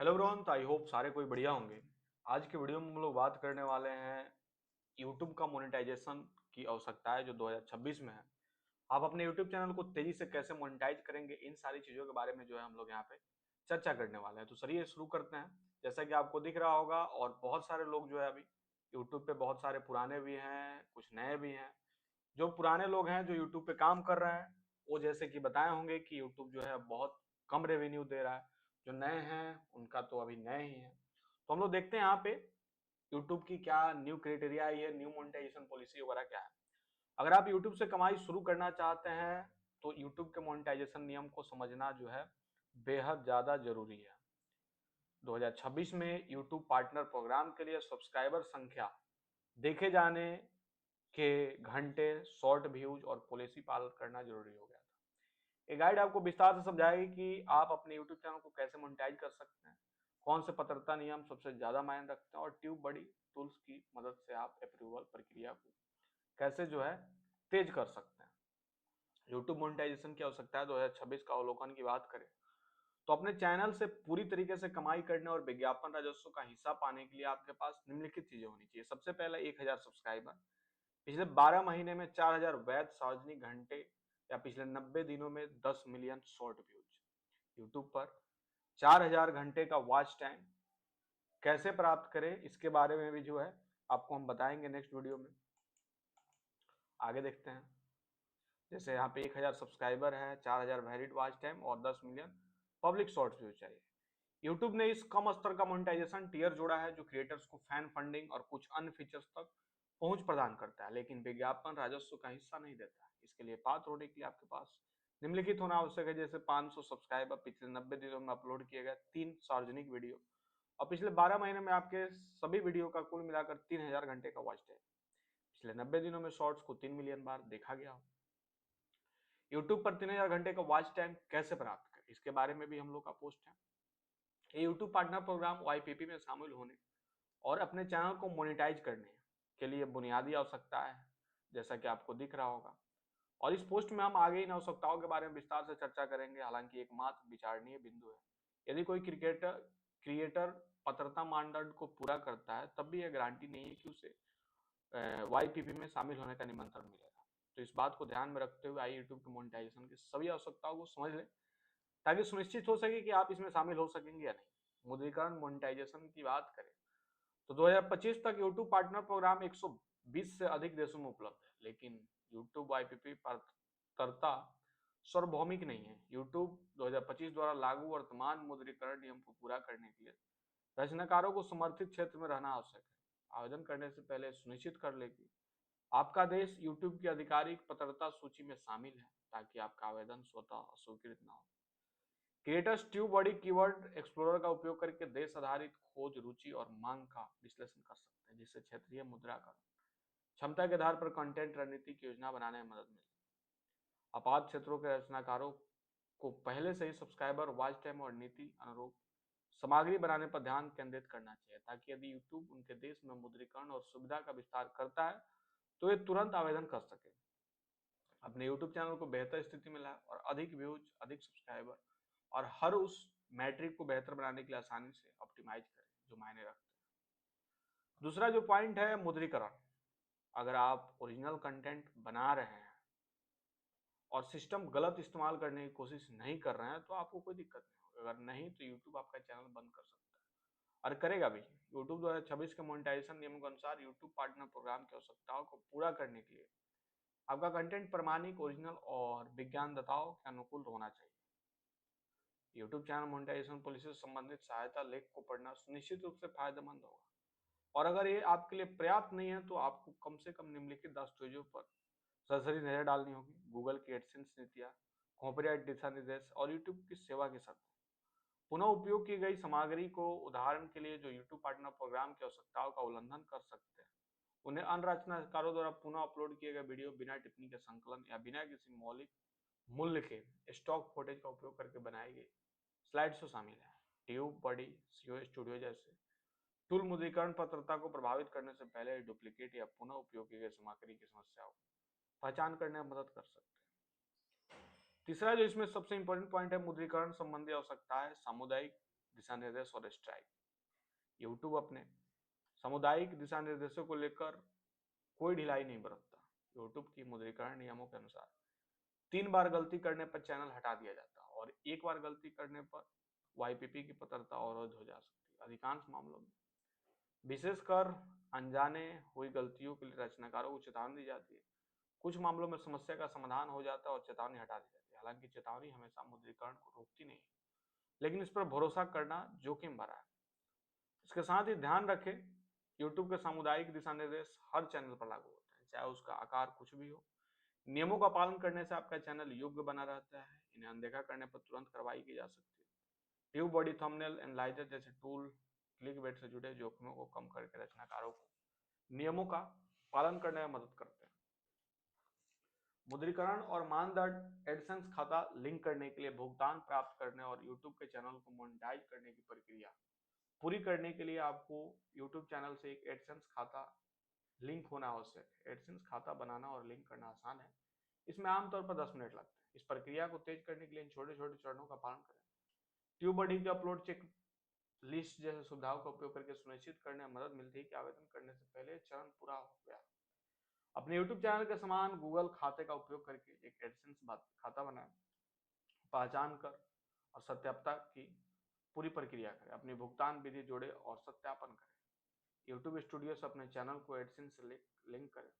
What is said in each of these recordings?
Hello brown, तो I hope सारे कोई बढ़िया होंगे। आज की वीडियो में हम लोग बात करने वाले हैं यूट्यूब का मोनेटाइजेशन की आवश्यकता है जो 2026 में है। आप अपने यूट्यूब चैनल को तेजी से कैसे मोनेटाइज करेंगे, इन सारी चीजों के बारे में जो है हम लोग यहाँ पे चर्चा करने वाले हैं। तो चलिए शुरू करते हैं। जैसा कि आपको दिख रहा होगा और बहुत सारे लोग जो है अभी यूट्यूब पे बहुत सारे पुराने भी हैं, कुछ नए भी हैं। जो पुराने लोग हैं जो यूट्यूब पे काम कर रहे हैं, वो जैसे कि बताए होंगे कि यूट्यूब जो है बहुत कम रेवेन्यू दे रहा है। जो नए हैं उनका तो अभी नए ही है। तो हम लोग देखते हैं यहाँ पे यूट्यूब की क्या न्यू क्राइटेरिया आई है, न्यू मोनेटाइजेशन पॉलिसी वगैरह क्या है। अगर आप यूट्यूब से कमाई शुरू करना चाहते हैं तो यूट्यूब के मोनेटाइजेशन नियम को समझना जो है बेहद ज्यादा जरूरी है। 2026 में यूट्यूब पार्टनर प्रोग्राम के लिए सब्सक्राइबर संख्या, देखे जाने के घंटे, शॉर्ट व्यूज और पॉलिसी पालन करना जरूरी हो गया था। ये गाइड आपको विस्तार से समझाएगी कि आप अपने यूट्यूब चैनल को कैसे मोनेटाइज कर सकते हैं, कौन से पात्रता नियम सबसे ज्यादा मायने रखते हैं और ट्यूब बड़ी टूल्स की मदद से आप अप्रूवल प्रक्रिया को कैसे जो है तेज कर सकते हैं। यूट्यूब मोनेटाइजेशन की आवश्यकता है 2026 का अवलोकन की बात करें तो अपने चैनल से पूरी तरीके से कमाई करने और विज्ञापन राजस्व का हिस्सा पाने के लिए आपके पास निम्नलिखित चीजें होनी चाहिए। सबसे पहले 1000 सब्सक्राइबर, पिछले 12 महीने में 4000 वैध सार्वजनिक घंटे या पिछले 90 दिनों में 10 मिलियन शॉर्ट व्यूज। यूट्यूब पर 4000 घंटे का वॉच टाइम कैसे प्राप्त करें, इसके बारे में भी जो है आपको हम बताएंगे नेक्स्ट वीडियो में। आगे देखते हैं। जैसे यहाँ पे 1000 सब्सक्राइबर है, 4000 वैलिड वॉच टाइम और 10 मिलियन पब्लिक शॉर्ट व्यू चाहिए। यूट्यूब ने इस कम स्तर का मोनेटाइजेशन टियर जोड़ा है जो क्रिएटर्स को फैन फंडिंग और कुछ अन्य फीचर्स तक पहुंच प्रदान करता है, लेकिन विज्ञापन राजस्व का हिस्सा नहीं देता है। इसके लिए पात्र होने के लिए आपके पास निम्नलिखित होना आवश्यक है। जैसे 500 सब्सक्राइबर, पिछले 90 दिनों में अपलोड किए गए 3 सार्वजनिक वीडियो और पिछले 12 महीने में आपके सभी वीडियो का कुल मिलाकर 3000 घंटे का वॉच टाइम, पिछले 90 दिनों में शॉर्ट्स को 3 मिलियन बार देखा गया हो। यूट्यूब पर 3000 घंटे का वॉच टाइम कैसे प्राप्त करें, इसके बारे में भी हम लोग का पोस्ट है। ये यूट्यूब पार्टनर प्रोग्राम वाईपीपी में शामिल होने और अपने चैनल को मोनेटाइज करने के लिए बुनियादी आवश्यकता है, जैसा कि आपको दिख रहा होगा। और इस पोस्ट में हम आगे इन आवश्यकताओं के बारे में विस्तार से चर्चा करेंगे। हालांकि एकमात्र विचारणीय बिंदु है, यदि कोई क्रिएटर पात्रता मानदंड को पूरा करता है तब भी यह गारंटी नहीं है कि उसे वाईपीपी में शामिल होने का निमंत्रण मिलेगा। तो इस बात को ध्यान में रखते हुए आइए यूट्यूब के मोनेटाइजेशन की सभी आवश्यकताओं को समझ लें, ताकि सुनिश्चित हो सके कि आप इसमें शामिल हो सकेंगे या नहीं। मुद्रीकरण मोनेटाइजेशन की बात करें तो 2025 तक यूट्यूब पार्टनर प्रोग्राम 120 से अधिक देशों में उपलब्ध है, लेकिन यूट्यूब वाईपीपी पात्रता सार्वभौमिक नहीं है। यूट्यूब 2025 द्वारा लागू वर्तमान मुद्रीकरण नियम को पूरा करने के लिए रचनाकारों को समर्थित क्षेत्र में रहना आवश्यक है। आवेदन करने से पहले सुनिश्चित कर ले कि आपका देश यूट्यूब की आधिकारिक पात्रता सूची में शामिल है, ताकि आपका आवेदन स्वतः अस्वीकृत न हो। Creators tube body keyword explorer का उपयोग करके देश आधारित खोज, रुचि और मांग का विश्लेषण कर सकते हैं, जिससे क्षेत्रीय मुद्राकरण क्षमता के आधार पर कंटेंट रणनीति की योजना बनाने में मदद मिले। आपात क्षेत्रों के रचनाकारों को पहले से ही सब्सक्राइबर, वॉच टाइम और नीति अनुरूप सामग्री बनाने पर ध्यान केंद्रित करना चाहिए, ताकि यदि यूट्यूब उनके देश में मुद्रीकरण और सुविधा का विस्तार करता है तो ये तुरंत आवेदन कर सके, अपने यूट्यूब चैनल को बेहतर स्थिति में लाए और अधिक व्यूज, अधिक सब्सक्राइबर और हर उस मैट्रिक को बेहतर बनाने के लिए आसानी से ऑप्टिमाइज करें जो मायने रखते हैं। दूसरा जो पॉइंट है मुद्रीकरण, अगर आप ओरिजिनल कंटेंट बना रहे हैं और सिस्टम गलत इस्तेमाल करने की कोशिश नहीं कर रहे हैं तो आपको कोई दिक्कत नहीं होगी। अगर नहीं तो यूट्यूब आपका चैनल बंद कर सकता है और करेगा भी। यूट्यूब 2026 के मोनेटाइजेशन नियमों के अनुसार यूट्यूब पार्टनर प्रोग्राम की आवश्यकताओं को पूरा करने के लिए आपका कंटेंट प्रमाणिक, ओरिजिनल और विज्ञानदाताओं के अनुकूल होना चाहिए। यूट्यूब चैनल मोनेटाइजेशन पॉलिसी से संबंधित सहायता लेख को पढ़ना सुनिश्चित रूप से फायदेमंद होगा, और अगर ये आपके लिए पर्याप्त नहीं है तो आपको कम से कम निम्नलिखित दस्तावेजों पर सरसरी नजर डालनी होगी: गूगल की एडसेंस नीतियां, कॉपीराइट दिशा निर्देश और यूट्यूब की सेवा की शर्तें। पुनः उपयोग की गई सामग्री को, उदाहरण के लिए जो यूट्यूब पार्टनर प्रोग्राम की आवश्यकताओं का उल्लंघन कर सकते हैं, उन्हें अन्य रचनाकारों द्वारा पुनः अपलोड किए गए वीडियो बिना टिप्पणी के संकलन या बिना किसी मौलिक मूल्य के स्टॉक फुटेज का उपयोग करके बनाई गई स्लाइड शो शामिल है। ट्यूब बडी, सीओ स्टूडियो जैसे टूल मुद्रीकरण पात्रता को प्रभावित करने से पहले डुप्लीकेट या पुनः उपयोग की गई सामग्री की समस्याओं को पहचान करने में मदद कर सकते हैं। तीसरा जो इसमें सबसे इंपॉर्टेंट पॉइंट है मुद्रीकरण संबंधी आवश्यकता है सामुदायिक दिशा निर्देश और स्ट्राइक। यूट्यूब अपने सामुदायिक दिशा निर्देशों को लेकर कोई ढिलाई नहीं बरतता। यूट्यूब की मुद्रीकरण नियमों के अनुसार 3 बार गलती करने पर चैनल हटा दिया जाता है और 1 बार गलती करने पर वाईपीपी की पात्रता अवरुद्ध हो जा सकती है। अधिकांश मामलों में, विशेषकर अनजाने हुई गलतियों के लिए रचनाकारों को चेतावनी दी जाती है। कुछ मामलों में समस्या का समाधान हो जाता है और चेतावनी हटा दी जाती है। हालांकि चेतावनी हमेशा मुद्रीकरण को रोकती नहीं, लेकिन इस पर भरोसा करना जोखिम भरा है। इसके साथ ही ध्यान रखें, यूट्यूब के सामुदायिक दिशा निर्देश हर चैनल पर लागू होते हैं, चाहे उसका आकार कुछ भी हो। नियमों का पालन करने से आपका चैनल योग्य बना रहता है। इन्हें अनदेखा करने पर तुरंत कार्रवाई की जा सकती है। ट्यूब बॉडी, थंबनेल, एनालाइजर जैसे टूल क्लिकबेट से जुड़े जोखिमों को कम करके रचनाकारों को नियमों का पालन करने में मदद करते हैं। मुद्रीकरण और मानदंड। एडसेंस खाता लिंक करने के लिए भुगतान प्राप्त करने और यूट्यूब के चैनल को मोनेटाइज करने की प्रक्रिया पूरी करने के लिए आपको यूट्यूब चैनल से एक एडसेंस खाता लिंक होना आवश्यक है। एडसेंस खाता बनाना और लिंक करना आसान है। इसमें आमतौर पर 10 मिनट लगते हैं। इस प्रक्रिया को तेज करने के लिए इन छोटे छोटे चरणों का पालन करें। ट्यूब बडी के अपलोड चेक लिस्ट जैसे सुविधाओं का उपयोग करके सुनिश्चित करने में मदद मिलती है कि आवेदन करने से पहले चरण पूरा हो गया। अपने यूट्यूब चैनल के समान गूगल खाते का उपयोग करके एक एडसेंस खाता बनाएं, पहचान कर और सत्यापता की पूरी प्रक्रिया करें। अपनी भुगतान विधि जोड़े और सत्यापन करें। यूट्यूब स्टूडियो से अपने चैनल को एडसेंस से लिंक करें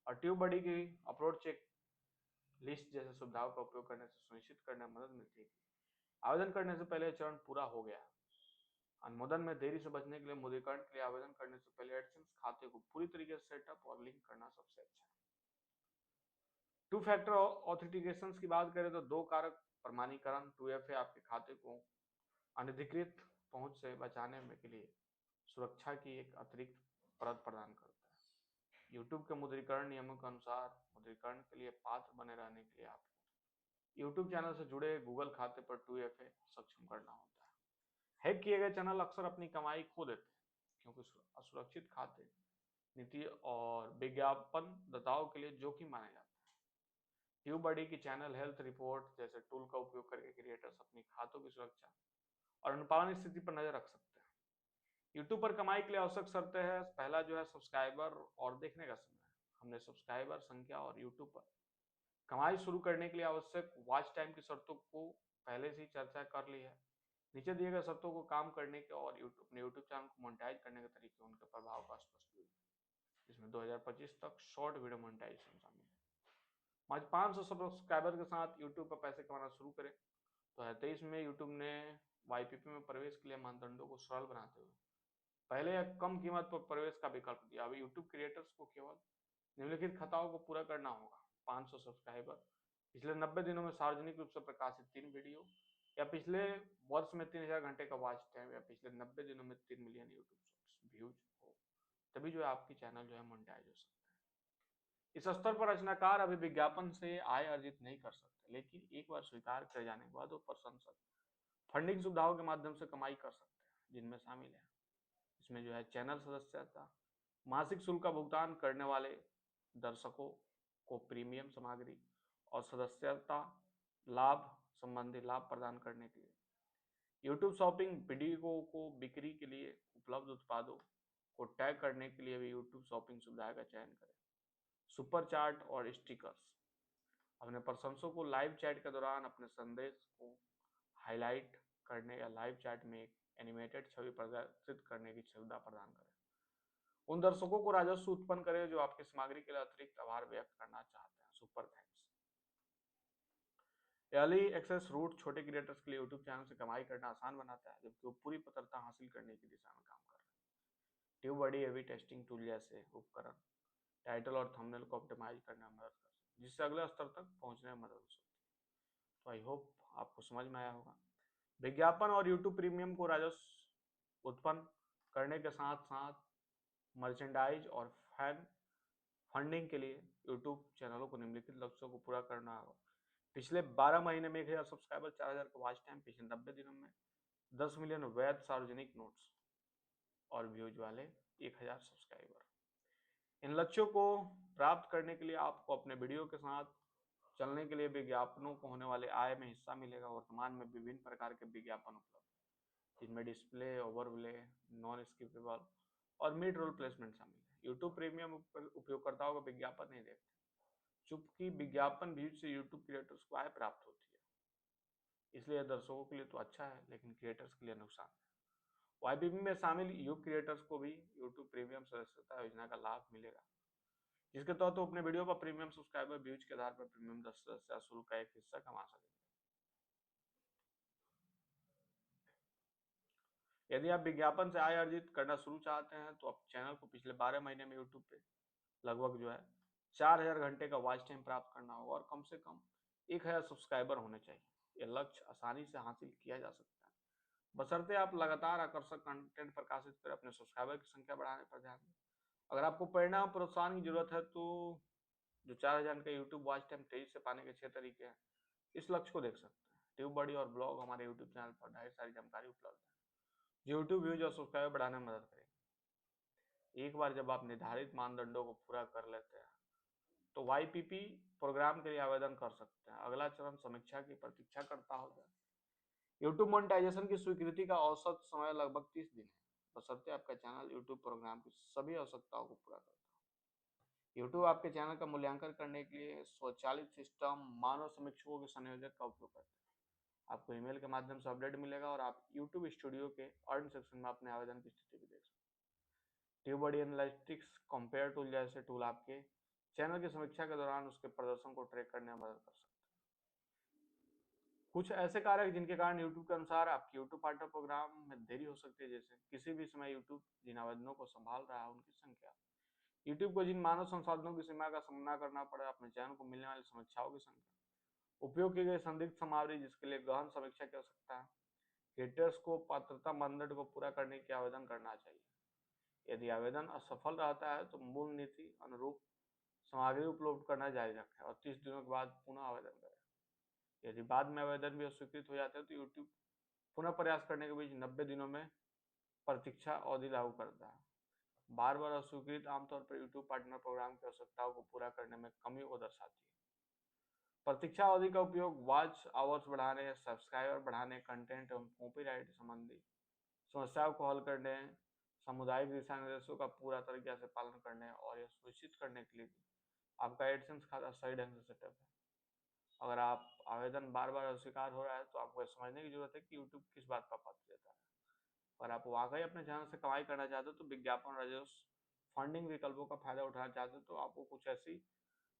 और ट्यूब बडी की अपलोड चेक लिस्ट जैसे सुविधाओं का उपयोग करने से सुनिश्चित करने में मदद मिलती है कि आवेदन करने से पहले चरण पूरा हो गया। अनुमोदन में देरी से बचने के लिए मुद्रीकरण के लिए आवेदन करने से पहले एडसेंस खाते को पूरी तरीके से सेटअप और लिंक करना सबसे अच्छा है। 2 फैक्टर ऑथेंटिकेशन की बात करें तो 2 कारक प्रमाणीकरण 2FA आपके खाते को अनधिकृत पहुंच से बचाने के लिए सुरक्षा की एक अतिरिक्त परत प्रदान करता है। यूट्यूब के मुद्रीकरण नियमों के अनुसार मुद्रीकरण के लिए पात्र बने रहने के लिए आपको यूट्यूब चैनल से जुड़े गूगल खाते पर 2FA सक्षम करना होता है। हैक किए गए चैनल अक्सर अपनी कमाई खो देते हैं क्योंकि असुरक्षित खाते नीति और विज्ञापन दाताओं के लिए जोखिम माने जाते हैं। ट्यूब बडी की चैनल हेल्थ रिपोर्ट जैसे टूल का उपयोग करके क्रिएटर्स अपनी खातों की सुरक्षा और अनुपालन स्थिति पर नजर रख सकते हैं। यूट्यूब पर कमाई के लिए आवश्यक शर्तें हैं। पहला जो है सब्सक्राइबर और देखने का समय। हमने सब्सक्राइबर संख्या और यूट्यूब पर कमाई शुरू करने के लिए आवश्यक वॉच टाइम की शर्तों को पहले से ही चर्चा कर ली है। नीचे दिए गए शर्तों को काम करने के और यूट्यूब चैनल को मोनेटाइज करने के तरीके उनके प्रभाव का स्पष्ट है, जिसमें 2025 तक शॉर्ट वीडियो मोनेटाइजेशन शामिल है। आज 500 सब्सक्राइबर के साथ यूट्यूब पर पैसे कमाना शुरू करें। 2023 में यूट्यूब ने वाईपीपी में प्रवेश के लिए मानदंडों को सरल बनाते हुए पहले कम कीमत पर प्रवेश का विकल्प दिया। अब यूट्यूब क्रिएटर्स को केवल निम्नलिखित खताओं को पूरा करना होगा: 500 सब्सक्राइबर, पिछले 90 दिनों में सार्वजनिक रूप से प्रकाशित 3 वीडियो, या पिछले वर्ष में 3000 घंटे का वॉच टाइम, या पिछले 90 दिनों में 3 मिलियन यूट्यूब शॉर्ट्स व्यूज हो। तभी जो है आपकी चैनल जो है मोनेटाइज हो सकता है। इस स्तर पर रचनाकार अभी विज्ञापन से आय अर्जित नहीं कर सकते, लेकिन एक बार स्वीकार कर जाने के बाद वो प्रशंसक फंडिंग सुविधाओं के माध्यम से कमाई कर सकते हैं, जिनमें शामिल है इसमें जो है चैनल सदस्यता, मासिक शुल्क का भुगतान करने वाले दर्शकों को प्रीमियम सामग्री और सदस्यता लाभ संबंधी लाभ प्रदान करने के लिए यूट्यूब शॉपिंग, वीडियो को बिक्री के लिए उपलब्ध उत्पादों को टैग करने के लिए भी यूट्यूब शॉपिंग सुविधा का चयन करें। सुपर चैट और स्टिकर्स, अपने प्रशंसकों को लाइव चैट के दौरान अपने संदेश को हाईलाइट करने या लाइव चैट में एक एनिमेटेड छवि प्रदर्शित करने की सुविधा प्रदान करें। उन दर्शकों को राजस्व उत्पन्न करें जो आपकी सामग्री के लिए अतिरिक्त आभार व्यक्त करना चाहते हैं। Super thanks. Early access route छोटे क्रिएटर्स के लिए यूट्यूब चैनल से कमाई करना आसान बनाता है, जबकि वो पूरी पात्रता हासिल करने की दिशा में काम कर रहे हैं। ट्यूब बडी एवी टेस्टिंग टूल जैसे उपकरण टाइटल और थंबनेल को ऑप्टिमाइज करने में मदद कर सकते हैं, जिससे अगले स्तर तक पहुंचने में मदद हो सकती है। तो आई होप आपको समझ में आया होगा। विज्ञापन और यूट्यूब प्रीमियम को राजस्व उत्पन्न करने के साथ साथ मर्चेंडाइज और फैन फंडिंग के लिए यूट्यूब चैनलों को निम्नलिखित लक्ष्यों को पूरा करना होगा: पिछले 12 महीने में 1000 सब्सक्राइबर, 4000 का वॉच टाइम, पिछले 90 दिनों में 10 मिलियन वैध सार्वजनिक नोट्स और व्यूज वाले 1000 सब्सक्राइबर। इन लक्ष्यों को प्राप्त करने के लिए आपको अपने वीडियो के साथ चलने के लिए विज्ञापनों को होने वाले आय में हिस्सा मिलेगा। वर्तमान में विभिन्न प्रकार के विज्ञापन उपलब्ध हैं, जिसमें डिस्प्ले, ओवरले, नॉन स्किपेबल और मिड रोल प्लेसमेंट शामिल है। यूट्यूब प्रीमियम उपयोगकर्ताओं को विज्ञापन नहीं देखते, चूंकि विज्ञापन व्यूज से यूट्यूब क्रिएटर्स को आय प्राप्त होती है, इसलिए दर्शकों के लिए तो अच्छा है, लेकिन क्रिएटर्स के लिए नुकसान है। वाईपीपी में शामिल युग क्रिएटर्स को भी यूट्यूब प्रीमियम सदस्यता योजना का लाभ मिलेगा, जिसके तहत तो अपने वीडियो पर प्रीमियम सब्सक्राइबर व्यूज के आधार पर प्रीमियम सदस्यता शुल्क का एक हिस्सा कमा सकेंगे। यदि आप विज्ञापन से आय अर्जित करना शुरू चाहते हैं तो आप चैनल को पिछले 12 महीने में यूट्यूब पे लगभग 4000 घंटे का वॉच टाइम प्राप्त करना होगा और कम से कम 1000 सब्सक्राइबर होने चाहिए। यह लक्ष्य आसानी से हासिल किया जा सकता है, बशर्ते आप लगातार आकर्षक कंटेंट प्रकाशित कर अपने सब्सक्राइबर की संख्या बढ़ाने पर ध्यान दें। अगर आपको परिणाम प्रोत्साहन की जरूरत है तो जो 4000 का यूट्यूब वॉच टाइम तेजी से पाने के 6 तरीके हैं, इस लक्ष्य को देख सकते हैं। ट्यूब बडी और ब्लॉग हमारे यूट्यूब चैनल पर ढेर सारी जानकारी उपलब्ध है जो यूट्यूब व्यूज और सब्सक्राइबर बढ़ाने में मदद करेगी। एक बार जब आप निर्धारित मानदंडों को पूरा कर लेते हैं तो वाईपीपी प्रोग्राम के लिए आवेदन कर सकते हैं। अगला चरण समीक्षा की प्रतीक्षा करता होगा। यूट्यूब मोनेटाइजेशन की स्वीकृति का औसत समय लगभग 30 दिन है, बशर्ते आपका चैनल यूट्यूब प्रोग्राम की सभी आवश्यकताओं को पूरा करता है। यूट्यूब आपके चैनल का मूल्यांकन करने के लिए स्वचालित सिस्टम मानव समीक्षकों के संयोजक का उपयोग करते हैं। आपको ईमेल के माध्यम से अपडेट मिलेगा और आप यूट्यूब स्टूडियो के अर्न सेक्शन में अपने आवेदन की स्थिति भी देख सकते हैं। ट्यूबबडी एनालिटिक्स कंपेयर टूल जैसे टूल आपके चैनल की समीक्षा के दौरान उसके प्रदर्शन को ट्रैक करने में मदद कर सकते हैं। कुछ ऐसे कारक जिनके कारण यूट्यूब के अनुसार आपके यूट्यूब पार्टनर प्रोग्राम में देरी हो सकती है, जैसे किसी भी समय यूट्यूब जिन आवेदनों को संभाल रहा है उनकी संख्या, यूट्यूब को जिन मानव संसाधनों की सीमा का सामना करना पड़े, अपने चैनल को मिलने वाली समीक्षाओं की संख्या, उपयोग की गई संदिग्ध सामग्री जिसके लिए गहन समीक्षा की आवश्यकता है। क्रिएटर्स को पात्रता मानदंड को पूरा करने के आवेदन करना चाहिए। यदि आवेदन असफल रहता है तो मूल नीति अनुरूप सामग्री उपलब्ध करना जारी रखें और 30 दिनों के बाद पुनः आवेदन करें। यदि बाद में आवेदन भी अस्वीकृत हो जाते हैं तो यूट्यूब पुनः प्रयास करने के बीच 90 दिनों में प्रतीक्षा अवधि लागू करता है। बार बार अस्वीकृत आमतौर पर यूट्यूब पार्टनर प्रोग्राम की आवश्यकताओं को पूरा करने में कमी को दर्शाती है। प्रतीक्षा अवधि का उपयोग वॉच आवर्स बढ़ाने, सब्सक्राइबर बढ़ाने, कंटेंट एवं कॉपीराइट संबंधी समस्याओं को हल करने, सामुदायिक दिशा निर्देशों का पूरा तरीके से पालन करने और यह सुनिश्चित करने के लिए कि आपका एडसेंस खाता सही ढंग से सेटअप है। अगर आप आवेदन बार बार अस्वीकार हो रहा है तो आपको समझने की जरूरत है कि यूट्यूब किस बात का पत्र देता है। अगर आप वाकई अपने चैनल से कमाई करना चाहते हो तो विज्ञापन, राजस्व, फंडिंग विकल्पों का फायदा उठाना चाहते हो तो आपको कुछ ऐसी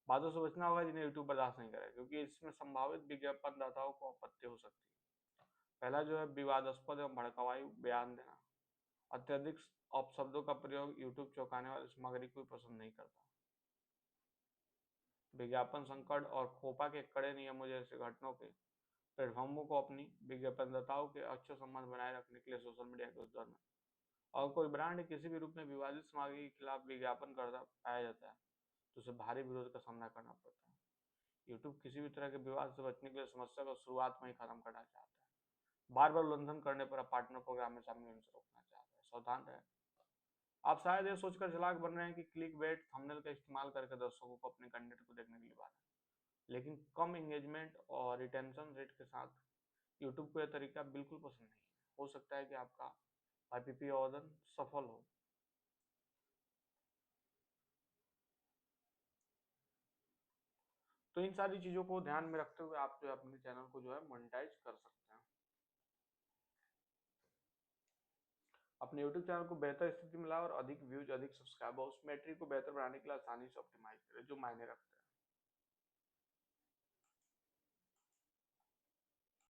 बातों से बचना होगा जिन्हें यूट्यूब बर्दाश्त नहीं करेगा, क्योंकि इसमें संभावित विज्ञापनदाताओं को आपत्ति हो सकती है। पहला जो है विवादास्पद एवं भड़काऊ बयान देना। अत्यधिक अपशब्दों का प्रयोग यूट्यूब चौंकाने वाली सामग्री को पसंद नहीं करता। विज्ञापन संकट और खोपा के कड़े नियमों जैसे घटनाओं के प्लेटफॉर्मों को अपनी विज्ञापनदाताओं के अच्छे संबंध बनाए रखने के लिए सोशल मीडिया के उस दौर में और कोई ब्रांड किसी भी रूप में विवादित सामग्री के खिलाफ विज्ञापन करता पाया जाता है तो उसे भारी विरोध का सामना करना पड़ता है। यूट्यूब किसी भी तरह के विवाद से बचने के लिए समस्या को शुरुआत में ही खत्म करना चाहता है। बार बार उल्लंघन करने पर पार्टनर प्रोग्राम में शामिल होने से रोकना चाहता है। सावधान रहें। आप शायद ये सोचकर चालाक बन रहे हैं कि क्लिक बेट थंबनेल का इस्तेमाल करके दर्शकों को अपने कंटेंट को देखने के लिए बात है, लेकिन कम एंगेजमेंट और रिटेंशन रेट के साथ यूट्यूब को यह तरीका बिल्कुल पसंद नहीं है। हो सकता है कि आपका आईपीपी आवेदन सफल हो। तो इन सारी चीजों को ध्यान में रखते हुए आप जो है अपने चैनल को जो है मोनेटाइज कर सकते हैं। अपने YouTube चैनल को बेहतर स्थिति में लाओ और अधिक व्यूज, अधिक सब्सक्राइबर, उस मैट्रिक को बेहतर बनाने के लिए आसानी से ऑप्टिमाइज करें जो मायने रखते हैं।